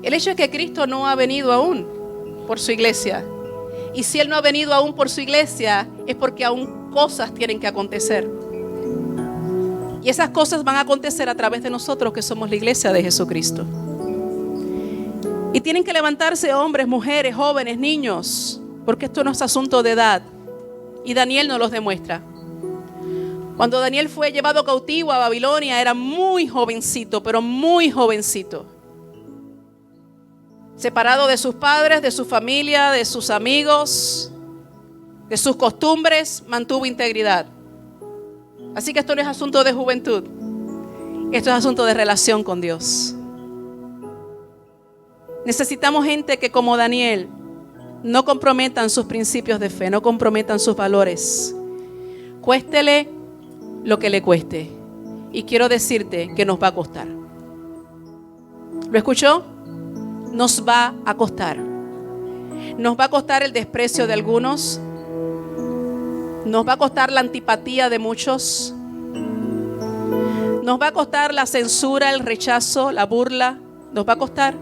El hecho es que Cristo no ha venido aún por su iglesia. Y si Él no ha venido aún por su iglesia, es porque aún cosas tienen que acontecer. Y esas cosas van a acontecer a través de nosotros que somos la iglesia de Jesucristo. Y tienen que levantarse hombres, mujeres, jóvenes, niños, porque esto no es asunto de edad. Y Daniel nos los demuestra. Cuando Daniel fue llevado cautivo a Babilonia, era muy jovencito, pero muy jovencito. Separado de sus padres, de su familia, de sus amigos, de sus costumbres, mantuvo integridad. Así que esto no es asunto de juventud. Esto es asunto de relación con Dios. Necesitamos gente que, como Daniel, no comprometan sus principios de fe, no comprometan sus valores. Cuéstele lo que le cueste. Y quiero decirte que nos va a costar. ¿Lo escuchó? Nos va a costar. Nos va a costar el desprecio de algunos. Nos va a costar la antipatía de muchos. Nos va a costar la censura, el rechazo, la burla. Nos va a costar.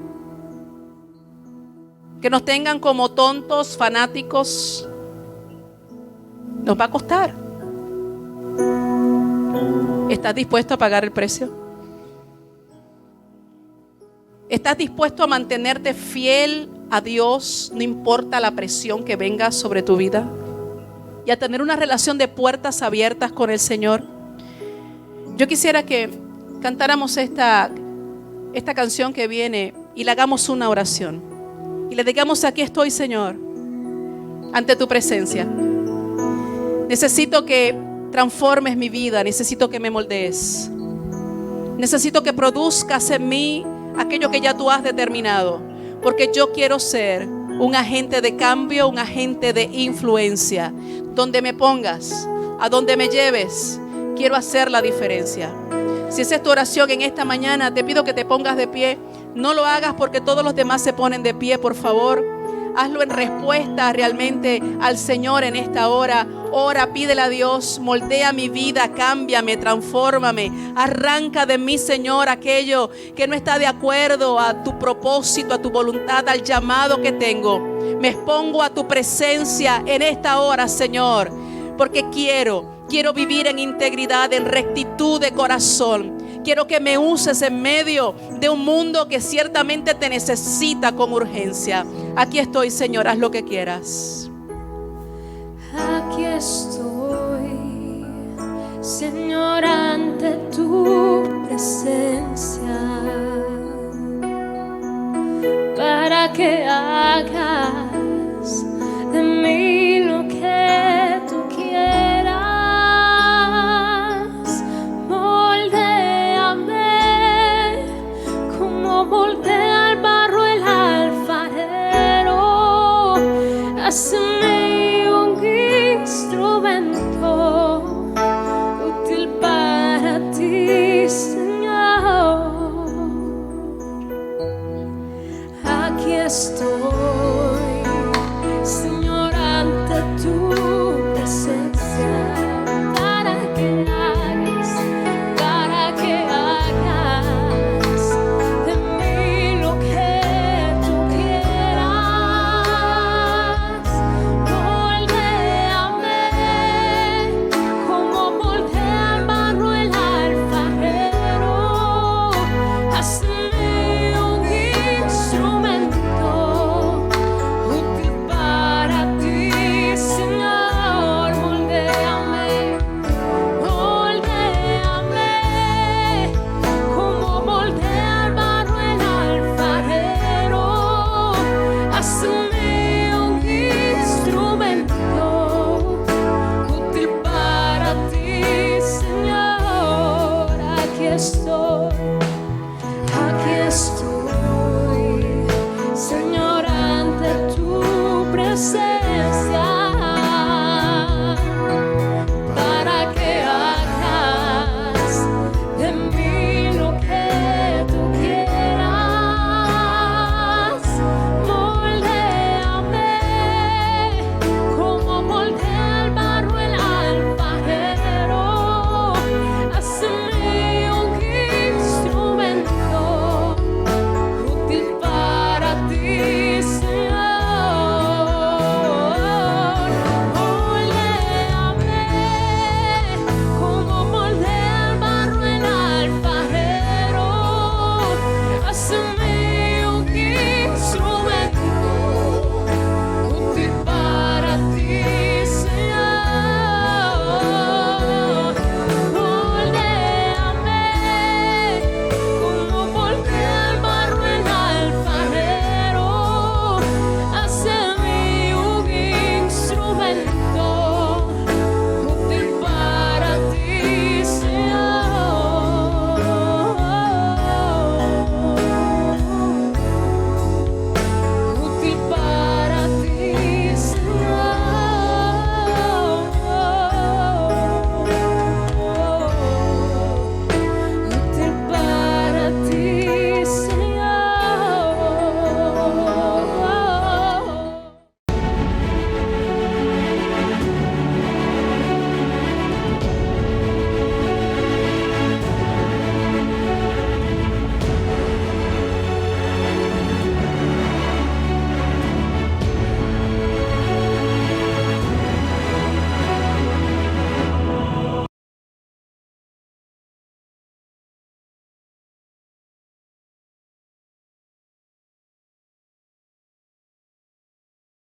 Que nos tengan como tontos, fanáticos. Nos va a costar. ¿Estás dispuesto a pagar el precio? ¿Estás dispuesto a mantenerte fiel a Dios, no importa la presión que venga sobre tu vida, y a tener una relación de puertas abiertas con el Señor. Yo quisiera que cantáramos esta canción que viene y le hagamos una oración y le digamos: aquí estoy, Señor, ante tu presencia. Necesito que transformes mi vida, necesito que me moldees, necesito que produzcas en mí aquello que ya tú has determinado, porque yo quiero ser un agente de cambio, un agente de influencia. Donde me pongas, a donde me lleves, quiero hacer la diferencia. Si esa es tu oración en esta mañana, te pido que te pongas de pie. No lo hagas porque todos los demás se ponen de pie, por favor. Hazlo en respuesta realmente al Señor en esta hora. Ora, pídele a Dios: moldea mi vida, cámbiame, transfórmame. Arranca de mí, Señor, aquello que no está de acuerdo a tu propósito, a tu voluntad, al llamado que tengo. Me expongo a tu presencia en esta hora, Señor, porque quiero vivir en integridad, en rectitud de corazón. Quiero que me uses en medio de un mundo que ciertamente te necesita con urgencia. Aquí estoy, Señor, haz lo que quieras. Aquí estoy, Señor, ante tu presencia, para que hagas de mí lo que tú quieras. Moldéame como moldea el barro el alfarero. Hazme un instrumento útil para ti, Señor. Aquí estoy, Señor, ante tu presencia, para que hagas de mí lo que tú quieras. Moldéame como moldea el barro el alfarero. Hazme un instrumento útil para ti, Señor. Moldéame como moldea el barro el alfarero. Hazme